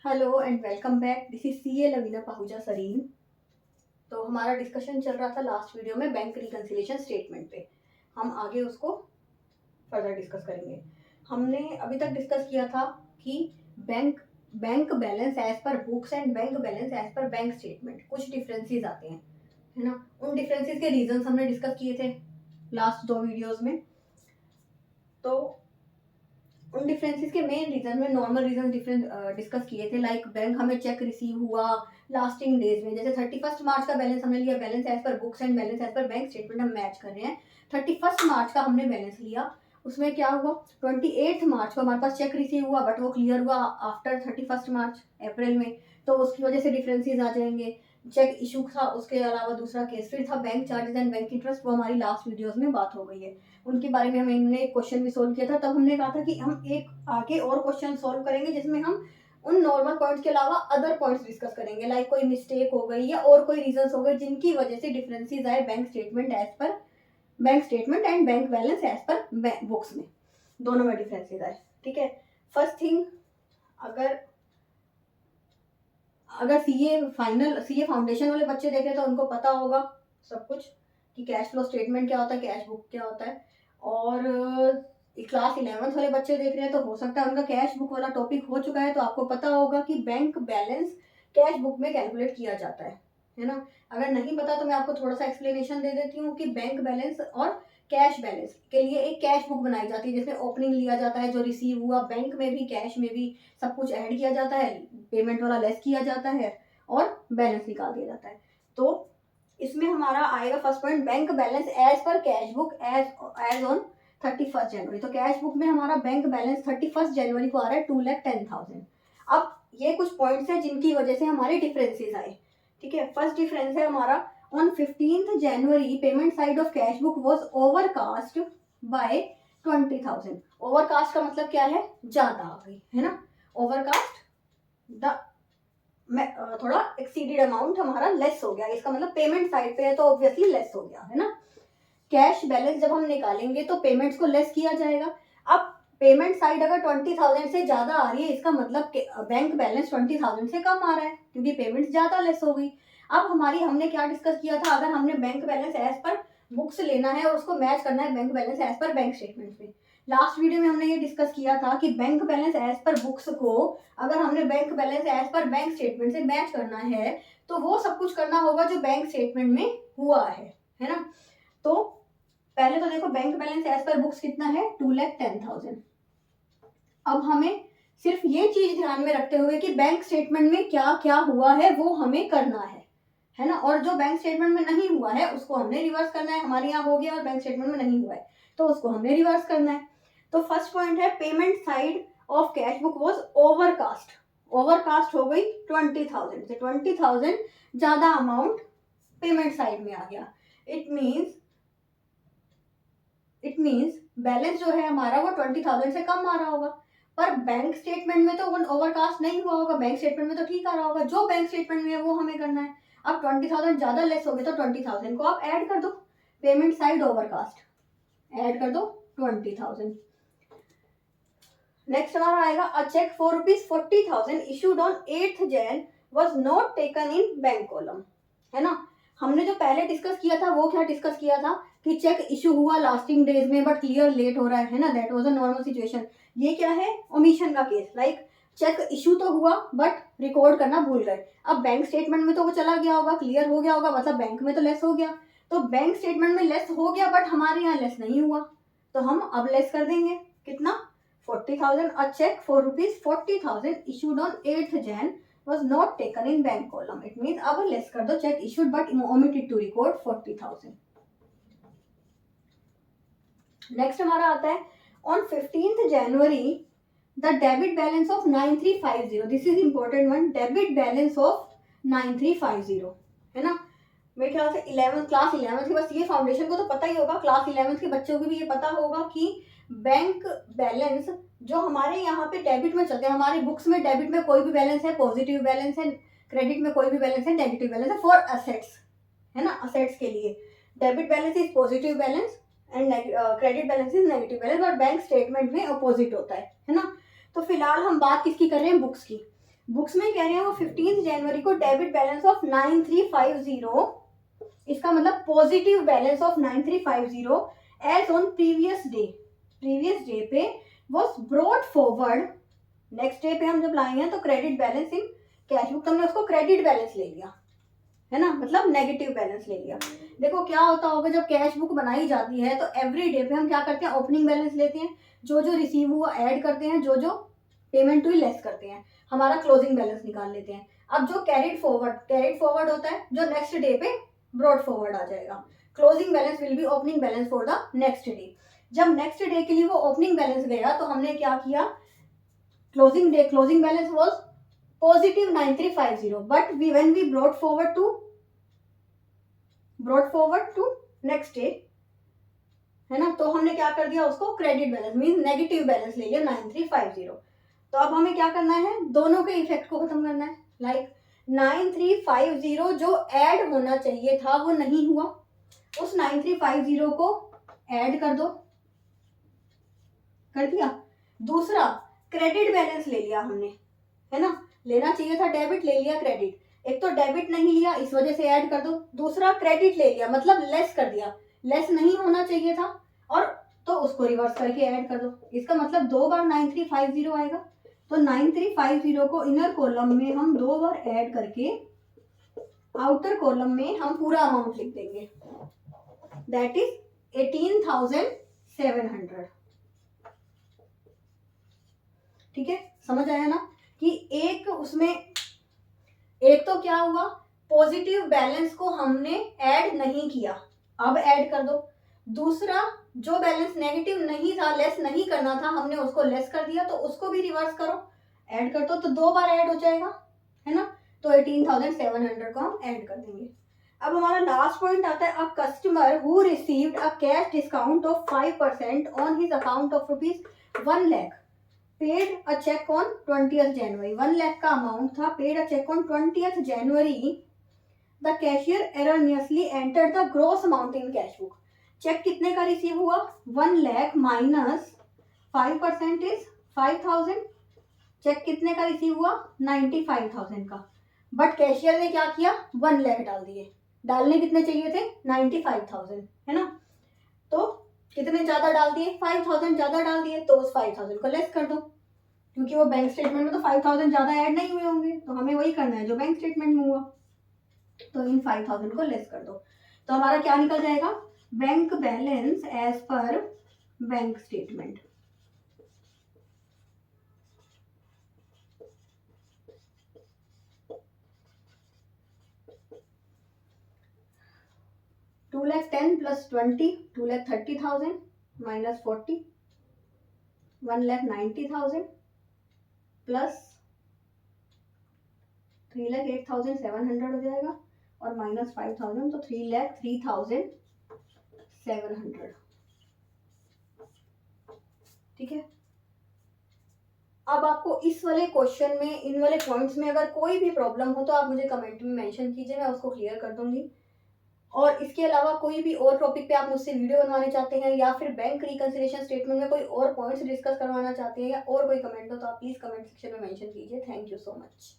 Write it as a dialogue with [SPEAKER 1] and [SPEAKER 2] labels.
[SPEAKER 1] Hello and welcome back. This is CA Laveena Pahuja Sareen. तो हमारा discussion चल रहा था लास्ट वीडियो में बैंक रिकंसिलिएशन स्टेटमेंट पे। हम आगे उसको फर्दर डिस्कस करेंगे। हमने अभी तक डिस्कस किया था कि bank bank balance as per books and bank balance as per bank statement कुछ डिफरेंसेस आते हैं, है ना। उन डिफरेंसेस के रीजंस हमने डिस्कस किए थे लास्ट दो वीडियोस में। तो उन डिफरेंसेस के मेन रीजन में नॉर्मल रीजन डिफरेंस डिस्कस किए थे। लाइक बैंक हमें चेक रिसीव हुआ लास्टिंग डेज में, जैसे 31 मार्च का बैलेंस हमने लिया, balance as per books and balance as per bank statement हम मैच कर रहे हैं। 31 मार्च का हमने बैलेंस लिया, उसमें क्या हुआ 28 मार्च को हमारे पास चेक रिसीव हुआ बट वो क्लियर हुआ आफ्टर 31 मार्च अप्रैल में, तो उसकी वजह से डिफरेंसेस आ जाएंगे। चेक इशू था, उसके अलावा दूसरा केस फिर था bank charges and bank interest, वो हमारी लास्ट वीडियोस में बात हो गई है। उनके बारे में हमने एक क्वेश्चन भी सोल्व किया था। तब हमने कहा था कि हम एक आगे और क्वेश्चन सोल्व करेंगे जिसमें हम उन नॉर्मल पॉइंट्स के अलावा अदर पॉइंट्स डिस्कस करेंगे, लाइक कोई मिस्टेक हो गई या और कोई रीजंस हो गए जिनकी वजह से डिफरेंसेस आए bank statement as per bank statement and bank balance as per books में, दोनों में डिफरेंसेस आए। ठीक है। फर्स्ट थिंग, अगर अगर सीए फाउंडेशन वाले बच्चे देख रहे हैं तो उनको पता होगा सब कुछ कि कैश फ्लो स्टेटमेंट क्या होता है, कैश बुक क्या होता है। और क्लास 11th वाले बच्चे देख रहे हैं तो हो सकता है उनका कैश बुक वाला टॉपिक हो चुका है, तो आपको पता होगा कि बैंक बैलेंस कैश बुक में कैलकुलेट किया जाता है ना। अगर नहीं पता तो मैं आपको थोड़ा सा एक्सप्लेनेशन दे देती हूँ कि बैंक बैलेंस और कैश बैलेंस के लिए एक कैश बुक बनाई जाती है जिसमें ओपनिंग लिया जाता है, जो रिसीव हुआ बैंक में भी कैश में भी सब कुछ ऐड किया जाता है, पेमेंट वाला लेस किया जाता है और बैलेंस निकाल दिया जाता है। तो इसमें हमारा आएगा first point, bank balance as per cash book as on 31 जनवरी। तो कैश बुक में हमारा बैंक बैलेंस 31 जनवरी को आ रहा है 2,10,000। अब ये कुछ पॉइंट्स हैं जिनकी वजह से हमारे डिफरेंसेस आए। ठीक है। फर्स्ट डिफरेंस है हमारा, on 15th January payment side of cash book was overcast bye 20,000। Overcast का मतलब क्या है, ज्यादा आ गई, है ना। ओवरकास्ट द थोड़ा एक्सीडेड अमाउंट हमारा लेस हो गया, इसका मतलब पेमेंट साइड पे है तो ऑब्वियसली लेस हो गया, है ना। कैश बैलेंस जब हम निकालेंगे तो पेमेंट्स को लेस किया जाएगा। अब पेमेंट साइड अगर 20,000 से ज्यादा आ रही है, इसका मतलब बैंक बैलेंस 20,000 से कम आ रहा है क्योंकि पेमेंट ज्यादा लेस हो गई। अब हमने क्या डिस्कस किया था, अगर हमने bank balance as per books लेना है और उसको मैच करना है bank balance as per bank statement में। लास्ट वीडियो में हमने ये डिस्कस किया था कि bank balance as per books को अगर हमने bank balance as per bank statement से मैच करना है तो वो सब कुछ करना होगा जो बैंक स्टेटमेंट में हुआ है ना। तो पहले तो देखो bank balance as per books कितना है, 2,10,000। अब हमें सिर्फ ये चीज ध्यान में रखते हुए कि बैंक स्टेटमेंट में क्या क्या हुआ है वो हमें करना है ना। और जो बैंक स्टेटमेंट में नहीं हुआ है उसको हमने रिवर्स करना है। हमारे यहाँ हो गया और बैंक स्टेटमेंट में नहीं हुआ है तो उसको हमने रिवर्स करना है। तो फर्स्ट पॉइंट है, payment side of cash book was overcast. Overcast हो गई 20,000 से, 20,000 ज्यादा अमाउंट पेमेंट साइड में आ गया। इट मीन्स बैलेंस जो है हमारा वो 20,000 से कम आ रहा होगा, पर बैंक स्टेटमेंट में तो वो ओवरकास्ट नहीं हुआ होगा, बैंक स्टेटमेंट में तो ठीक आ रहा होगा। जो बैंक स्टेटमेंट में है वो हमें करना है। अब 20,000 ज्यादा लेस हो गए तो 20,000 को आप ऐड कर दो, पेमेंट साइड ओवरकास्ट ऐड कर दो 20,000। नेक्स्ट हमारा आएगा, a cheque for ₹40,000 issued on 8th Jan was not taken in bank column, है ना। हमने जो पहले डिस्कस किया था वो क्या डिस्कस किया था कि चेक इशू हुआ लास्टिंग डेज में बट क्लियर लेट हो रहा है ना, that was a normal situation. ये क्या है, ओमिशन का केस। लाइक चेक इशू तो हुआ बट रिकॉर्ड करना भूल गए। अब बैंक स्टेटमेंट में तो वो चला गया होगा, क्लियर हो गया होगा, मतलब बैंक में तो लेस हो गया। तो बैंक स्टेटमेंट में लेस हो गया बट हमारे यहाँ लेस नहीं हुआ, तो हम अब लेस कर देंगे कितना, 40,000। अ cheque for ₹40,000 issued on 8th Jan was not taken in bank column. It means अब लेस कर दो cheque issued but omitted to record 40,000. Next हमारा आता है, on 15th January the debit balance of 9350, this is important one, debit balance of 9350, है ना। मेरे ख्याल से 11th क्लास 11th के बस ये फाउंडेशन को तो पता ही होगा, क्लास 11th के बच्चों को भी ये पता होगा कि बैंक बैलेंस जो हमारे यहाँ पे डेबिट में चलते हैं, हमारी बुक्स में डेबिट में कोई भी बैलेंस है, पॉजिटिव बैलेंस है, क्रेडिट में कोई भी बैलेंस है, नेगेटिव बैलेंस है, फॉर असेट्स, है ना। असेट्स के लिए debit balance is positive balance and credit balance is negative balance, और बैंक स्टेटमेंट में अपोजिट होता है ना। तो फिलहाल हम बात किसकी कर रहे हैं, बुक्स की। बुक्स में कह रहे हैं वो 15 जनवरी को डेबिट बैलेंस ऑफ 9350, इसका मतलब positive balance of 9350 as on previous day पे was brought forward. Next day पे हम जब लाएंगे तो credit balance in cash book, तो हमने उसको क्रेडिट बैलेंस ले लिया है ना, मतलब नेगेटिव बैलेंस ले लिया। देखो क्या होता होगा जब कैश बुक बनाई जाती है तो एवरी डे पे हम क्या करते हैं, ओपनिंग बैलेंस लेते हैं, जो जो रिसीव हुआ ऐड करते हैं, जो जो पेमेंट हुई लेस करते हैं, हमारा क्लोजिंग बैलेंस निकाल लेते हैं। अब जो कैरिड फॉरवर्ड होता है जो नेक्स्ट डे पे ब्रॉड फॉरवर्ड आ जाएगा। Closing balance will be opening balance for the next day. जब नेक्स्ट डे के लिए वो ओपनिंग बैलेंस गया तो हमने क्या किया, closing balance was positive 9350, but when we brought forward to next day है ना, तो हमने क्या कर दिया, उसको credit balance mean negative balance ले लिया 9350। तो अब हमें क्या करना है, दोनों के इफेक्ट को खत्म करना है। लाइक 9350 जो ऐड होना चाहिए था वो नहीं हुआ, उस 9350 को ऐड कर दो, कर दिया। दूसरा क्रेडिट बैलेंस ले लिया हमने, है ना, लेना चाहिए था डेबिट, ले लिया क्रेडिट। एक तो डेबिट नहीं लिया इस वजह से ऐड कर दो, दूसरा क्रेडिट ले लिया मतलब लेस कर दिया, लेस नहीं होना चाहिए था, और तो उसको रिवर्स करके ऐड कर दो। इसका मतलब 2 बार 9350 आएगा, तो 9350 को इनर कॉलम में हम 2 बार ऐड करके आउटर कॉलम में हम पूरा अमाउंट लिख देंगे, दैट इज 18,700। ठीक है, समझ आया ना कि एक उसमें एक तो क्या हुआ, पॉजिटिव बैलेंस को हमने ऐड नहीं किया, अब ऐड कर दो। दूसरा जो बैलेंस नेगेटिव नहीं था, लेस नहीं करना था, हमने उसको लेस कर दिया, तो उसको भी रिवर्स करो, ऐड कर दो, तो 2 बार ऐड हो जाएगा, है ना। तो 18,700 को हम ऐड कर देंगे। अब हमारा लास्ट पॉइंट आता है, a customer who received a cash discount of 5% on his account of ₹1 lakh paid a cheque on 20th January. 1 lakh का अमाउंट था, paid a cheque on 20th January. The cashier erroneously enter the gross amount in cash book. Cheque कितने का receive हुआ, 1 lakh minus 5% is 5,000। Check कितने का receive हुआ, 95,000 का, but cashier ने क्या किया, 1 लाख डाल दिए, डालने कितने चाहिए थे, 95,000, है ना। तो कितने ज्यादा डाल दिए, 5,000 ज्यादा डाल दिए, तो उस 5,000 को लेस कर दो, क्योंकि वो बैंक स्टेटमेंट में तो 5,000 ज्यादा ऐड नहीं हुए होंगे, तो हमें वही करना है जो बैंक स्टेटमेंट में हुआ, तो इन 5,000 को लेस कर दो। तो हमारा क्या निकल जाएगा, bank balance as per bank statement. $2,10,000 plus 20, 2,30,000 minus 40, 1,90,000 plus 3,08,700 हो जाएगा, और माइनस 5,000, तो 3,03,700। ठीक है, अब आपको इस वाले क्वेश्चन में, इन वाले पॉइंट्स में अगर कोई भी प्रॉब्लम हो तो आप मुझे कमेंट में मेंशन कीजिए, मैं उसको क्लियर कर दूंगी। और इसके अलावा कोई भी और टॉपिक पे आप मुझसे वीडियो बनवाने चाहते हैं, या फिर बैंक रिकंसिलिएशन स्टेटमेंट में कोई और पॉइंट्स डिस्कस करवाना चाहते हैं, या और कोई कमेंट हो तो आप प्लीज़ कमेंट सेक्शन में मेंशन कीजिए। Thank you so much.